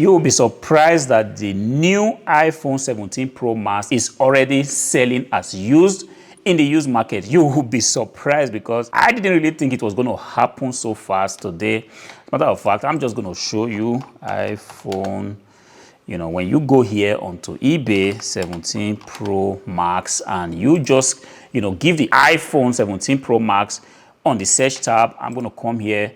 You will be surprised that the new iPhone 17 Pro Max is already selling as used in the used market. You will be surprised because I didn't really think it was going to happen so fast today. As a matter of fact, I'm just going to show you iPhone. When you go here onto eBay 17 Pro Max and you just, give the iPhone 17 Pro Max on the search tab, I'm going to come here,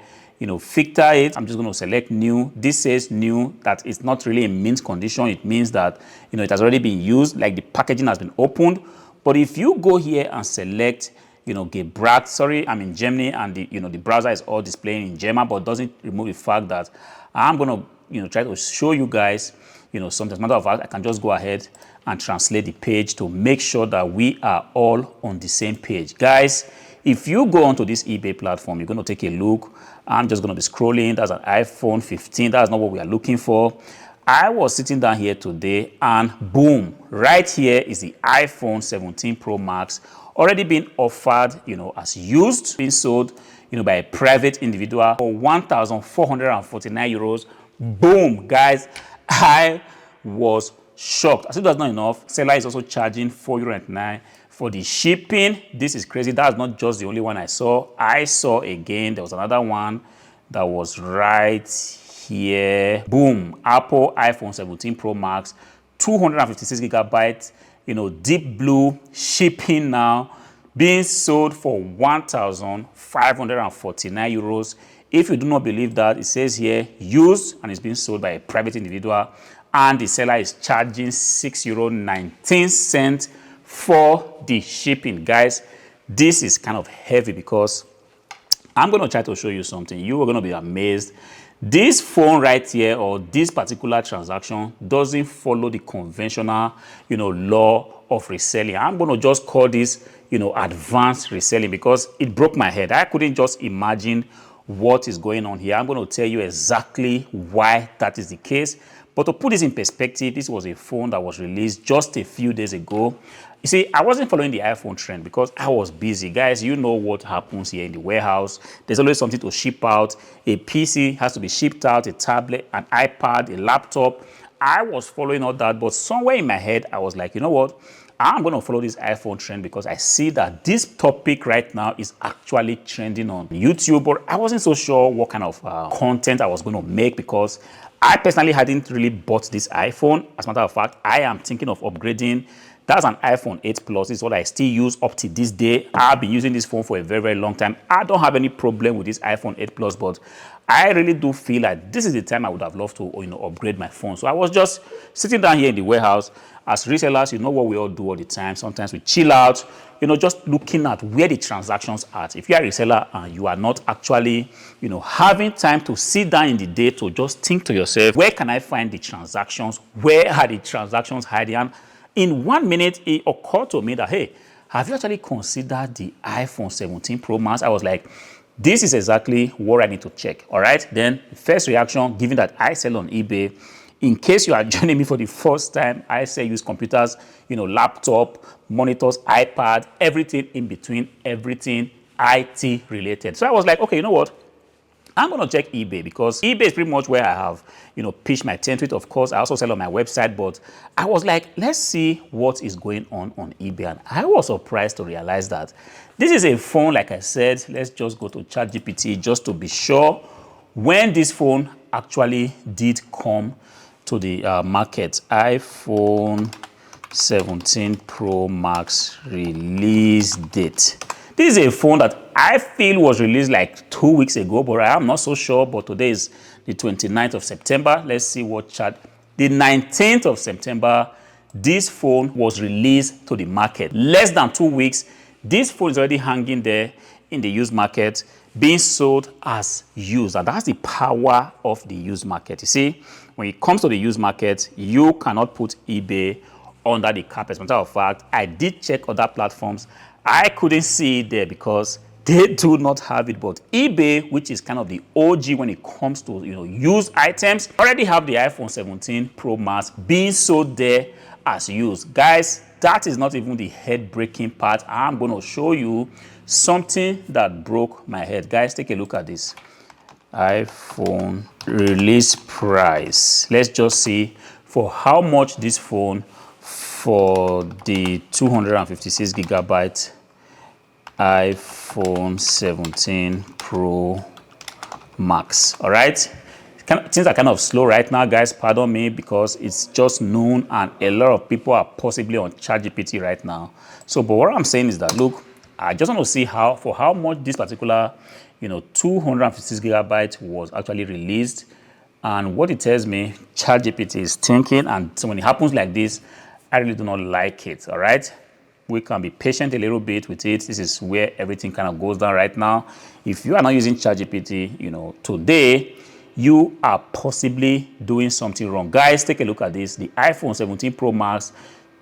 filter it. I'm just going to select new. This says new, that it's not really in mint condition. It means that, it has already been used, like the packaging has been opened. But if you go here and select, Gebraucht, sorry, I'm in Germany and the browser is all displaying in German, but doesn't remove the fact that I'm going to, try to show you guys, something. As a matter of fact, I can just go ahead and translate the page to make sure that we are all on the same page. Guys, if you go onto this eBay platform, you're going to take a look. I'm just going to be scrolling. That's an iPhone 15. That's not what we are looking for. I was sitting down here today and boom, right here is the iPhone 17 Pro Max already being offered, as used, being sold, by a private individual for 1,449 euros. Boom, guys, I was shocked. As if that's not enough, seller is also charging €4.99 for the shipping. This is crazy. That's not just the only one I saw. I saw again, there was another one that was right here. Boom, Apple iPhone 17 Pro Max, 256 gigabytes, deep blue, shipping now, being sold for 1,549 euros. If you do not believe that, it says here used and it's being sold by a private individual and the seller is charging €6.19 for the shipping. Guys, this is kind of heavy because I'm going to try to show you something. You are going to be amazed. This phone right here, or this particular transaction, doesn't follow the conventional, law of reselling. I'm going to just call this, advanced reselling because it broke my head. I couldn't just imagine what is going on here. I'm going to tell you exactly why that is the case. But to put this in perspective, this was a phone that was released just a few days ago. You see, I wasn't following the iPhone trend because I was busy. Guys, you know what happens here in the warehouse. There's always something to ship out. A PC has to be shipped out, a tablet, an iPad, a laptop. I was following all that, but somewhere in my head, I was like, you know what? I'm going to follow this iPhone trend because I see that this topic right now is actually trending on YouTube, but I wasn't so sure what kind of content I was going to make because I personally hadn't really bought this iPhone. As a matter of fact, I am thinking of upgrading. That's an iPhone 8 Plus. This is what I still use up to this day. I've been using this phone for a very, very long time. I don't have any problem with this iPhone 8 Plus, but I really do feel like this is the time I would have loved to, upgrade my phone. So I was just sitting down here in the warehouse. As resellers, you know what we all do all the time. Sometimes we chill out, just looking at where the transactions are. If you are a reseller and you are not actually, having time to sit down in the day to just think to yourself, where can I find the transactions? Where are the transactions hiding? And in 1 minute, it occurred to me that, hey, have you actually considered the iPhone 17 Pro Max? I was like, this is exactly what I need to check. All right. Then first reaction, given that I sell on eBay, in case you are joining me for the first time, I say use computers, laptop, monitors, iPad, everything in between, everything IT related. So I was like, okay, you know what? I'm going to check eBay because eBay is pretty much where I have, pitched my tent with. Of course, I also sell on my website, but I was like, let's see what is going on eBay. And I was surprised to realize that this is a phone, like I said, let's just go to ChatGPT just to be sure when this phone actually did come to the market. iPhone 17 Pro Max release date. This is a phone that I feel was released like 2 weeks ago, but I am not so sure. But today is the 29th of September. Let's see what chart. The 19th of September, this phone was released to the market. Less than 2 weeks, this phone is already hanging there in the used market, being sold as used. And that's the power of the used market. You see, when it comes to the used market, you cannot put eBay under the carpet. As a matter of fact, I did check other platforms. I couldn't see it there because they do not have it. But eBay, which is kind of the OG when it comes to used items, already have the iPhone 17 Pro Max being sold there as used. Guys, that is not even the head-breaking part. I'm going to show you something that broke my head. Guys, take a look at this. iPhone release price. Let's just see for how much this phone for the 256 gigabyte iPhone 17 Pro Max. All right, things are kind of slow right now, guys. Pardon me, because it's just noon and a lot of people are possibly on ChatGPT right now. So, but what I'm saying is that, look, I just want to see for how much this particular, 256 gigabyte was actually released, and what it tells me ChatGPT is thinking. And so when it happens like this, I really do not like it. All right, we can be patient a little bit with it. This is where everything kind of goes down right now. If you are not using ChatGPT, today, you are possibly doing something wrong. Guys, take a look at this. The iPhone 17 Pro Max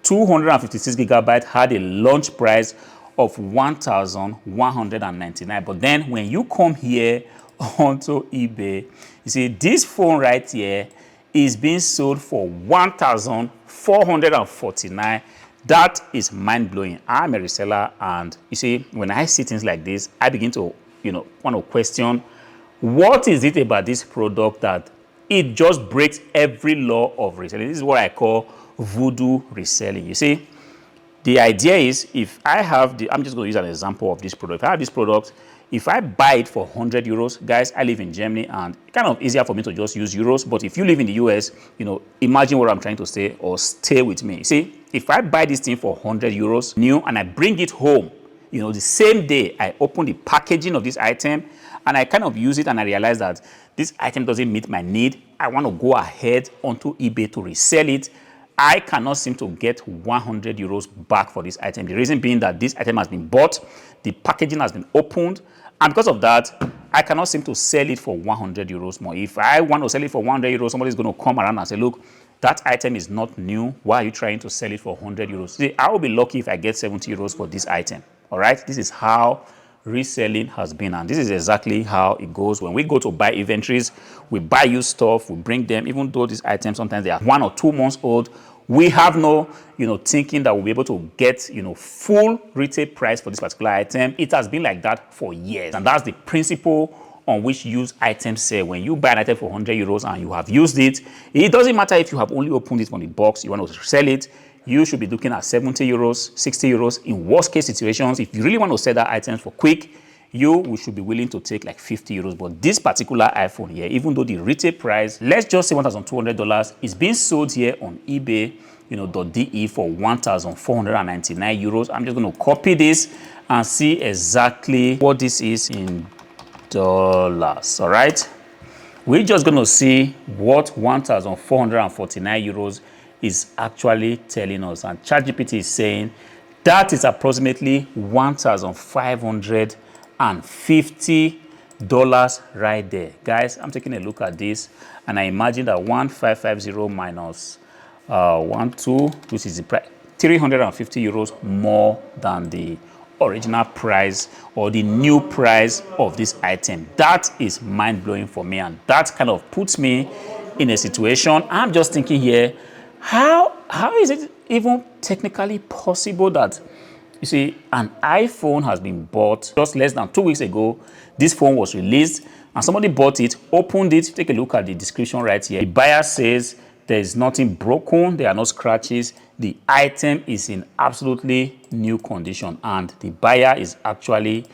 256 gigabyte had a launch price of $1,199. But then when you come here onto eBay, you see this phone right here is being sold for $1,449. That is mind-blowing. I'm a reseller, and you see, when I see things like this, I begin to, want to question, what is it about this product that it just breaks every law of reselling? This is what I call voodoo reselling. You see, the idea is, if I have I'm just going to use an example of this product. If I have this product, if I buy it for 100 euros, guys, I live in Germany and it's kind of easier for me to just use euros. But if you live in the US, imagine what I'm trying to say, or stay with me. See, if I buy this thing for 100 euros new and I bring it home, the same day I open the packaging of this item and I kind of use it and I realize that this item doesn't meet my need, I want to go ahead onto eBay to resell it. I cannot seem to get 100 euros back for this item. The reason being that this item has been bought, the packaging has been opened, and because of that, I cannot seem to sell it for 100 euros more. If I want to sell it for 100 euros, somebody's going to come around and say, look, that item is not new. Why are you trying to sell it for 100 euros? See, I will be lucky if I get 70 euros for this item. All right, this is how reselling has been, and this is exactly how it goes when we go to buy inventories. We buy used stuff, we bring them, even though these items sometimes they are 1 or 2 months old. We have no thinking that we'll be able to get full retail price for this particular item. It has been like that for years, and that's the principle on which used items sell. When you buy an item for 100 euros and you have used it, it doesn't matter if you have only opened it from the box, you want to sell it, you should be looking at 70 euros, 60 euros. In worst case situations, if you really want to sell that item for quick, we should be willing to take like 50 euros. But this particular iPhone here, even though the retail price, let's just say $1,200, is being sold here on eBay, .de for 1,499 euros. I'm just going to copy this and see exactly what this is in dollars. All right, we're just going to see what 1,449 euros is actually telling us, and ChatGPT is saying that is approximately $1,550 right there. Guys, I'm taking a look at this and I imagine that 1,550 minus 12, which is the price, 350 euros more than the original price or the new price of this item. That is mind-blowing for me, and that kind of puts me in a situation. I'm just thinking here, how is it even technically possible that, you see, an iPhone has been bought just less than 2 weeks ago. This phone was released and somebody bought it, opened it. Take a look at the description right here. The buyer says there is nothing broken, there are no scratches, the item is in absolutely new condition, and the buyer is actually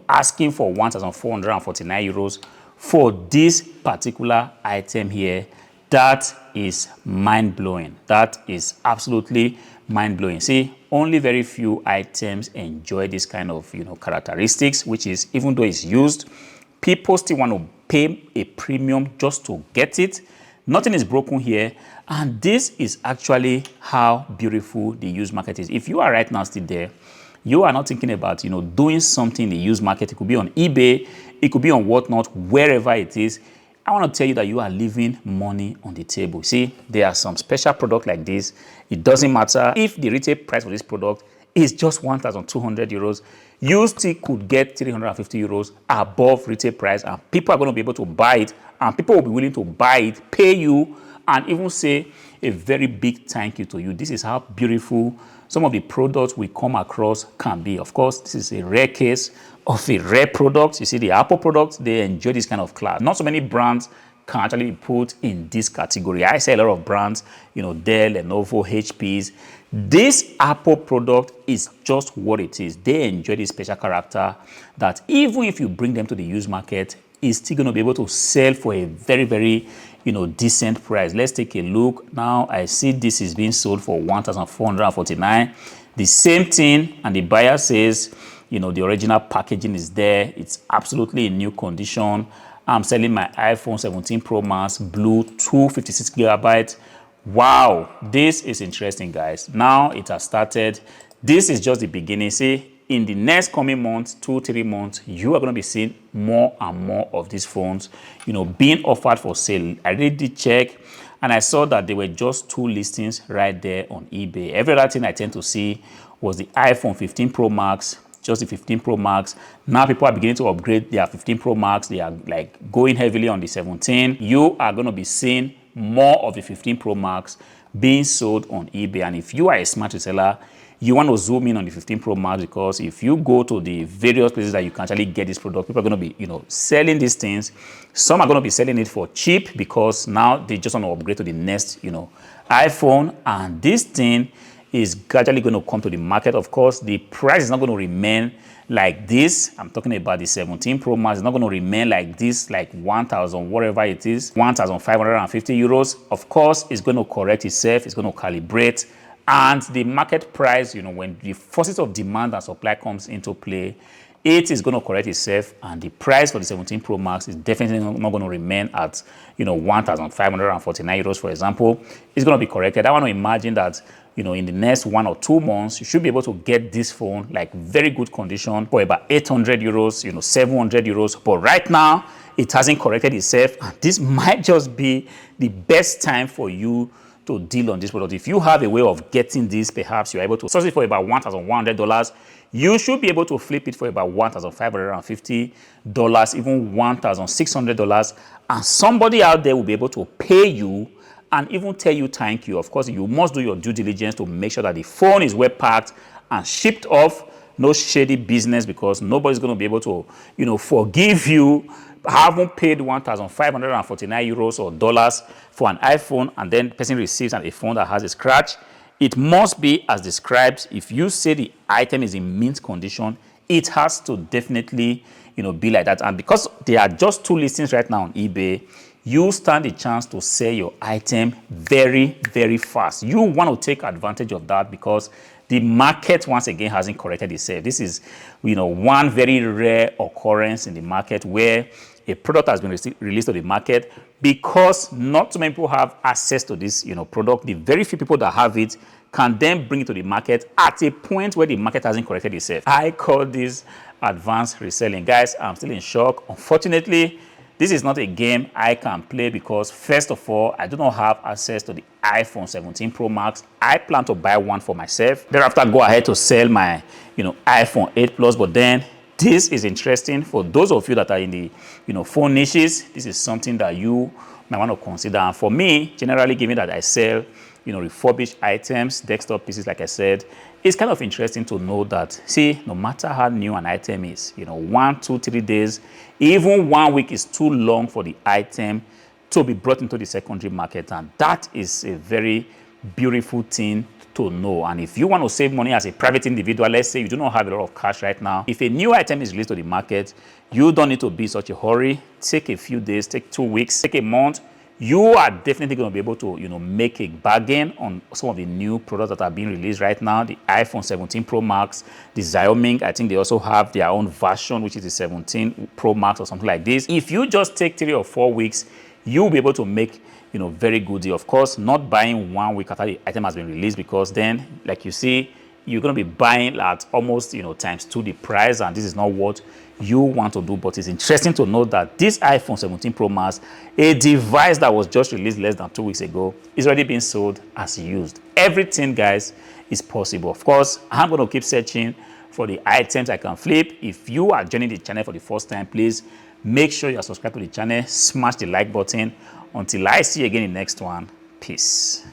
asking for 1,449 euros for this particular item here. That is mind-blowing. That is absolutely mind-blowing. See, only very few items enjoy this kind of characteristics, which is, even though it's used, people still want to pay a premium just to get it. Nothing is broken here, and this is actually how beautiful the used market is. If you are right now still there, you are not thinking about doing something in the used market. It could be on eBay, it could be on whatnot, wherever it is. I want to tell you that you are leaving money on the table. See, there are some special products like this. It doesn't matter if the retail price for this product is just 1,200 euros. You still could get 350 euros above retail price, and people are going to be able to buy it, and people will be willing to buy it, pay you, and even say a very big thank you to you. This is how beautiful some of the products we come across can be. Of course, this is a rare case of a rare product. You see, the Apple products, they enjoy this kind of class. Not so many brands can actually be put in this category. I say a lot of brands, you know, Dell, Lenovo, HPs. This Apple product is just what it is. They enjoy this special character that even if you bring them to the used market, it's still going to be able to sell for a very, very, you know, decent price. Let's take a look. Now I see this is being sold for $1,449. The same thing, and the buyer says, you know, the original packaging is there. It's absolutely in new condition. I'm selling my iPhone 17 Pro Max Blue 256 gigabytes. Wow, this is interesting, guys. Now it has started. This is just the beginning. See, in the next coming months, 2-3 months, you are going to be seeing more and more of these phones, you know, being offered for sale. I really did check, and I saw that there were just 2 listings right there on eBay. Every other thing I tend to see was the iPhone 15 Pro Max, just the 15 Pro Max. Now people are beginning to upgrade their 15 Pro Max. They are like going heavily on the 17. You are going to be seeing more of the 15 Pro Max being sold on eBay. And if you are a smart reseller, you want to zoom in on the 15 Pro Max, because if you go to the various places that you can actually get this product, people are going to be, you know, selling these things. Some are going to be selling it for cheap because now they just want to upgrade to the next, you know, iPhone. And this thing is gradually going to come to the market. Of course, the price is not going to remain like this. I'm talking about the 17 Pro Max. It's not going to remain like this, like 1,000, whatever it is, 1,550 euros. Of course, it's going to correct itself. It's going to calibrate. And the market price, you know, when the forces of demand and supply comes into play, it is going to correct itself, and the price for the 17 Pro Max is definitely not going to remain at, you know, 1,549 euros, for example. It's going to be corrected. I want to imagine that, you know, in the next 1 or 2 months, you should be able to get this phone like very good condition for about 800 euros, you know, 700 euros. But right now, it hasn't corrected itself, and this might just be the best time for you to deal on this product. If you have a way of getting this, perhaps you're able to source it for about $1,100. You should be able to flip it for about $1,550, even $1,600, and somebody out there will be able to pay you and even tell you thank you. Of course, you must do your due diligence to make sure that the phone is well packed and shipped off. No shady business, because nobody's going to be able to, you know, forgive you haven't paid 1,549 euros or dollars for an iPhone, and then the person receives a phone that has a scratch. It must be as described. If you say the item is in mint condition, it has to definitely, you know, be like that. And because there are just 2 listings right now on eBay, you stand a chance to sell your item very, very fast. You want to take advantage of that, because the market, once again, hasn't corrected itself. This is, you know, one very rare occurrence in the market where a product has been released to the market, because not too many people have access to this, you know, product. The very few people that have it can then bring it to the market at a point where the market hasn't corrected itself. I call this advanced reselling. Guys, I'm still in shock. Unfortunately, this is not a game I can play, because first of all, I do not have access to the iPhone 17 Pro Max. I plan to buy one for myself. Thereafter, go ahead to sell my, you know, iPhone 8 Plus. But then this is interesting for those of you that are in the, you know, phone niches. This is something that you might want to consider. And for me, generally, given that I sell, you know, refurbished items, desktop pieces, like I said, it's kind of interesting to know that, see, no matter how new an item is, you know, 1, 2, 3 days, even 1 week is too long for the item to be brought into the secondary market. And that is a very beautiful thing to know. And if you want to save money as a private individual, let's say you do not have a lot of cash right now, if a new item is released to the market, you don't need to be in such a hurry. Take a few days, take 2 weeks, take a month. You are definitely going to be able to, you know, make a bargain on some of the new products that are being released right now. The iPhone 17 Pro Max, the Xiaomi, I think they also have their own version, which is the 17 Pro Max or something like this. If you just take 3 or 4 weeks, you'll be able to make, you know, very good deal. Of course, not buying 1 week after the item has been released, because then, like you see, you're going to be buying at almost, you know, ×2 the price, and this is not what you want to do. But it's interesting to note that this iPhone 17 Pro Max, a device that was just released less than 2 weeks ago, is already being sold as used. Everything, guys, is possible. Of course, I'm going to keep searching for the items I can flip. If you are joining the channel for the first time, please Make sure you are subscribed to the channel, smash the like button. Until I see you again in the next one, peace.